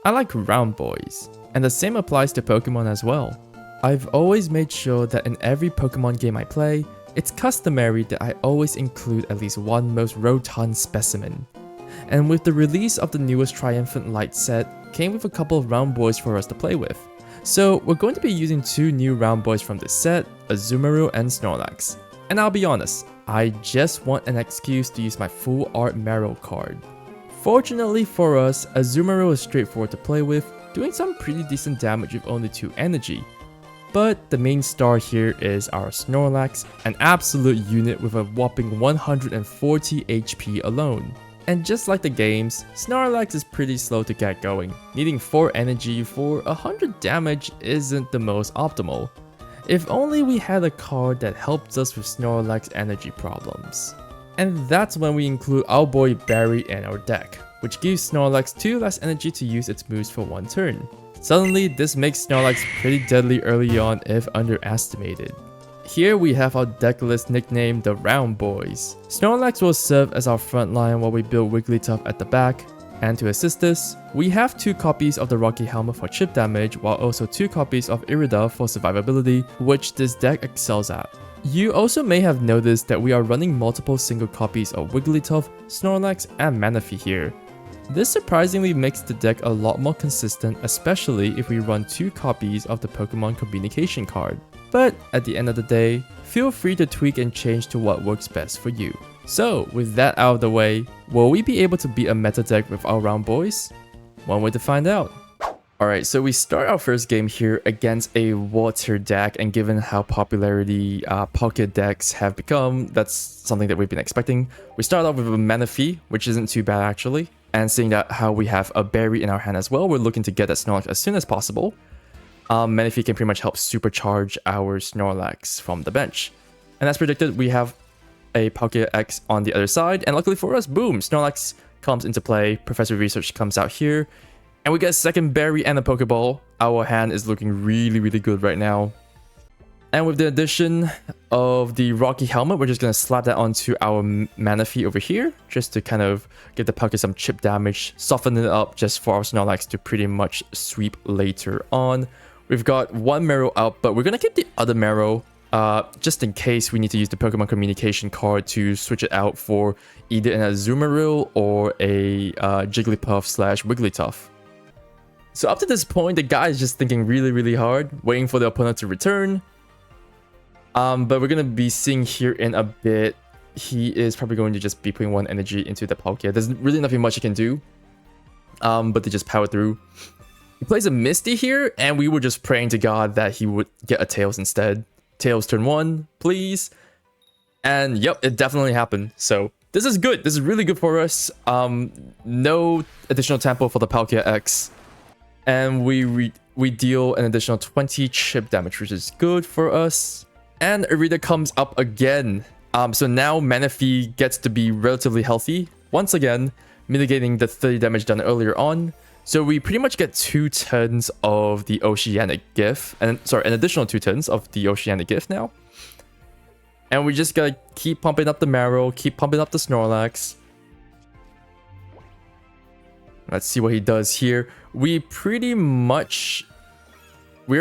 I like round boys, and the same applies to Pokemon as well. I've always made sure that in every Pokemon game I play, it's customary that I always include at least one most rotund specimen. And with the release of the newest Triumphant Light set, came with a couple of round boys for us to play with. So we're going to be using two new round boys from this set, Azumarill and Snorlax. And I'll be honest, I just want an excuse to use my full art Marill card. Fortunately for us, Azumarill is straightforward to play with, doing some pretty decent damage with only 2 energy. But the main star here is our Snorlax, an absolute unit with a whopping 140 HP alone. And just like the games, Snorlax is pretty slow to get going. Needing 4 energy for 100 damage isn't the most optimal. If only we had a card that helped us with Snorlax energy problems. And that's when we include our boy Barry in our deck, which gives Snorlax 2 less energy to use its moves for 1 turn. Suddenly, this makes Snorlax pretty deadly early on if underestimated. Here we have our Decklist nicknamed the Round Boys. Snorlax will serve as our front line while we build Wigglytuff at the back, and to assist this, we have 2 copies of the Rocky Helmet for chip damage while also 2 copies of Irida for survivability, which this deck excels at. You also may have noticed that we are running multiple single copies of Wigglytuff, Snorlax, and Manaphy here. This surprisingly makes the deck a lot more consistent, especially if we run 2 copies of the Pokemon Communication card. But at the end of the day, feel free to tweak and change to what works best for you. So with that out of the way, will we be able to beat a meta deck with our round boys? One way to find out. Alright, so we start our first game here against a water deck, and given how popularity pocket decks have become, that's something that we've been expecting. We start off with a Manaphy, which isn't too bad actually. And seeing that how we have a berry in our hand as well, we're looking to get that Snorlax as soon as possible. Manaphy can pretty much help supercharge our Snorlax from the bench. And as predicted, we have a Pocket X on the other side, and luckily for us, boom, Snorlax comes into play, Professor Research comes out here, and we get a second berry and a Pokeball. Our hand is looking really good right now. And with the addition of the Rocky Helmet, we're just going to slap that onto our Manaphy over here, just to kind of give the Pocket some chip damage, soften it up just for our Snorlax to pretty much sweep later on. We've got 1 Marill out, but we're going to keep the other Marill just in case we need to use the Pokemon Communication card to switch it out for either an Azumarill or a Jigglypuff / Wigglytuff. So up to this point, the guy is just thinking really hard, waiting for the opponent to return. But we're going to be seeing here in a bit, he is probably going to just be putting 1 energy into the Palkia. There's really nothing much he can do, but to just power through. He plays a Misty here, and we were just praying to God that he would get a Tails instead. Tails turn 1, please. And yep, it definitely happened. So this is good. This is really good for us. No additional tempo for the Palkia X. And we deal an additional 20 chip damage, which is good for us. And Irida comes up again. So now Manaphy gets to be relatively healthy. Once again, mitigating the 30 damage done earlier on. So we pretty much get 2 turns of the Oceanic Gift. And sorry, an additional 2 turns of the Oceanic Gift now. And we just gotta keep pumping up the Marill, keep pumping up the Snorlax. Let's see what he does here. We're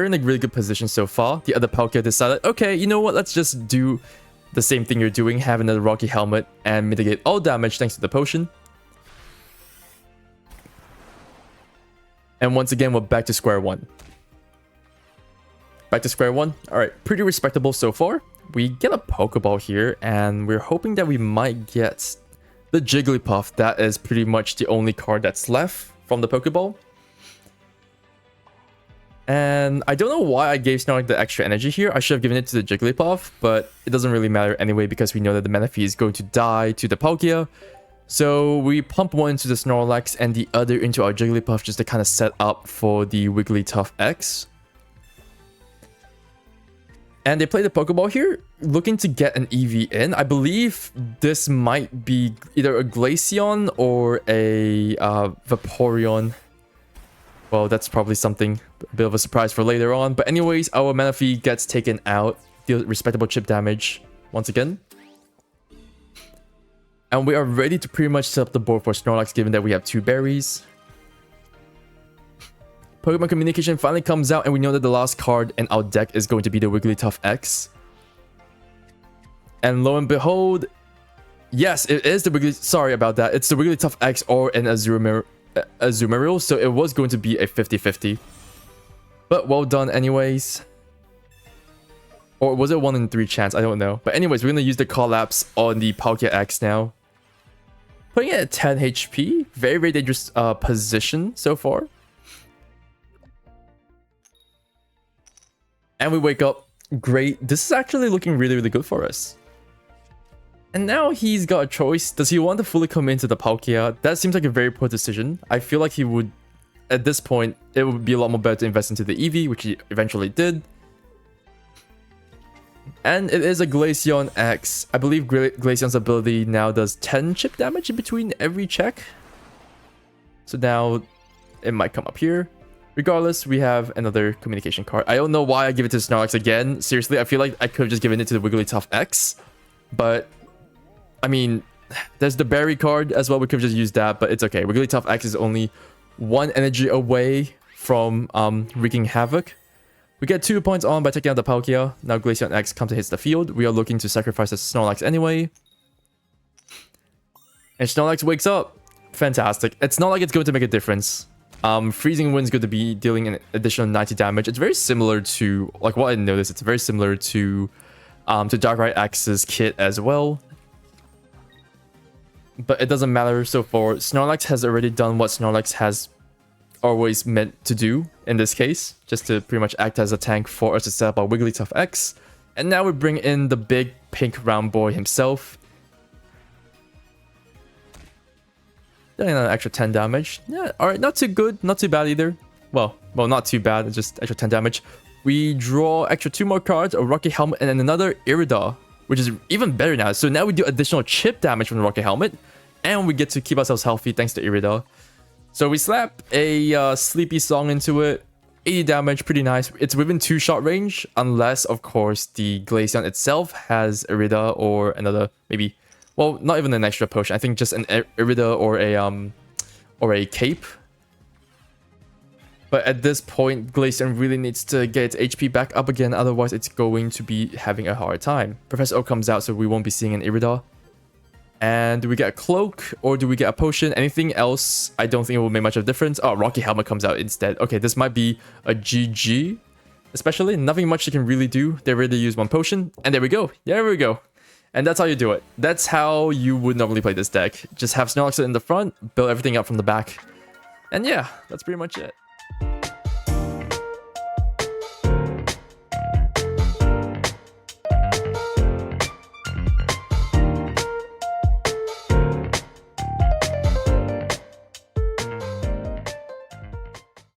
in a really good position so far. The other Palkia decided, okay, you know what, let's just do the same thing you're doing, have another Rocky Helmet and mitigate all damage thanks to the potion. And once again, we're back to square one. Back to square one. Alright, pretty respectable so far. We get a Pokeball here, and we're hoping that we might get the Jigglypuff. That is pretty much the only card that's left from the Pokeball. And I don't know why I gave Snorlax the extra energy here. I should have given it to the Jigglypuff, but it doesn't really matter anyway because we know that the Manaphy is going to die to the Palkia. So we pump one into the Snorlax and the other into our Jigglypuff just to kind of set up for the Wigglytuff X. And they play the Pokeball here, looking to get an EV in. I believe this might be either a Glaceon or a Vaporeon. Well, that's probably something, a bit of a surprise for later on. But anyways, our Manaphy gets taken out, deals respectable chip damage once again. And we are ready to pretty much set up the board for Snorlax, given that we have 2 berries. Pokemon Communication finally comes out, and we know that the last card in our deck is going to be the Wigglytuff X. And lo and behold, yes, it is the sorry about that. It's the Wigglytuff X or an Azumarill, so it was going to be a 50-50. But well done anyways. Or was it 1 in 3 chance? I don't know. But anyways, we're going to use the collapse on the Pocket X now. Putting it at 10 HP. Very, very dangerous position so far. And we wake up. Great. This is actually looking really, really good for us. And now he's got a choice. Does he want to fully commit into the Palkia? That seems like a very poor decision. I feel like he would, at this point, it would be a lot more better to invest into the Eevee, which he eventually did. And it is a Glaceon X. I believe Glaceon's ability now does 10 chip damage in between every check. So now it might come up here. Regardless, we have another communication card. I don't know why I give it to Snorlax again. Seriously, I feel like I could have just given it to the Wigglytuff X. But, I mean, there's the Berry card as well. We could have just used that, but it's okay. Wigglytuff X is only 1 energy away from wreaking havoc. We get 2 points on by taking out the Palkia. Now Glaceon X comes and hits the field. We are looking to sacrifice the Snorlax anyway. And Snorlax wakes up. Fantastic. It's not like it's going to make a difference. Freezing Wind's going to be dealing an additional 90 damage. It's very similar to, like what I noticed, it's very similar to Darkrai X's kit as well. But it doesn't matter so far. Snorlax has already done what Snorlax has always meant to do in this case, just to pretty much act as a tank for us to set up our Wigglytuff X. And now we bring in the big pink round boy himself. Dealing an extra 10 damage. Yeah, alright, not too good, not too bad either. Well, not too bad, it's just extra 10 damage. We draw extra 2 more cards, a Rocky Helmet and then another Irida, which is even better now. So now we do additional chip damage from the Rocky Helmet, and we get to keep ourselves healthy thanks to Irida. So we slap a Sleepy Song into it, 80 damage, pretty nice. It's within 2-shot range, unless, of course, the Glaceon itself has Irida or another, maybe, well, not even an extra potion. I think just an Irida or a Cape. But at this point, Glaceon really needs to get its HP back up again, otherwise it's going to be having a hard time. Professor Oak comes out, so we won't be seeing an Irida. And do we get a cloak or do we get a potion? Anything else? I don't think it will make much of a difference. Oh, Rocky Helmet comes out instead. Okay, this might be a GG. Especially, nothing much they can really do. They really use 1 potion. And there we go. There we go. And that's how you do it. That's how you would normally play this deck. Just have Snorlax in the front, build everything up from the back. And yeah, that's pretty much it.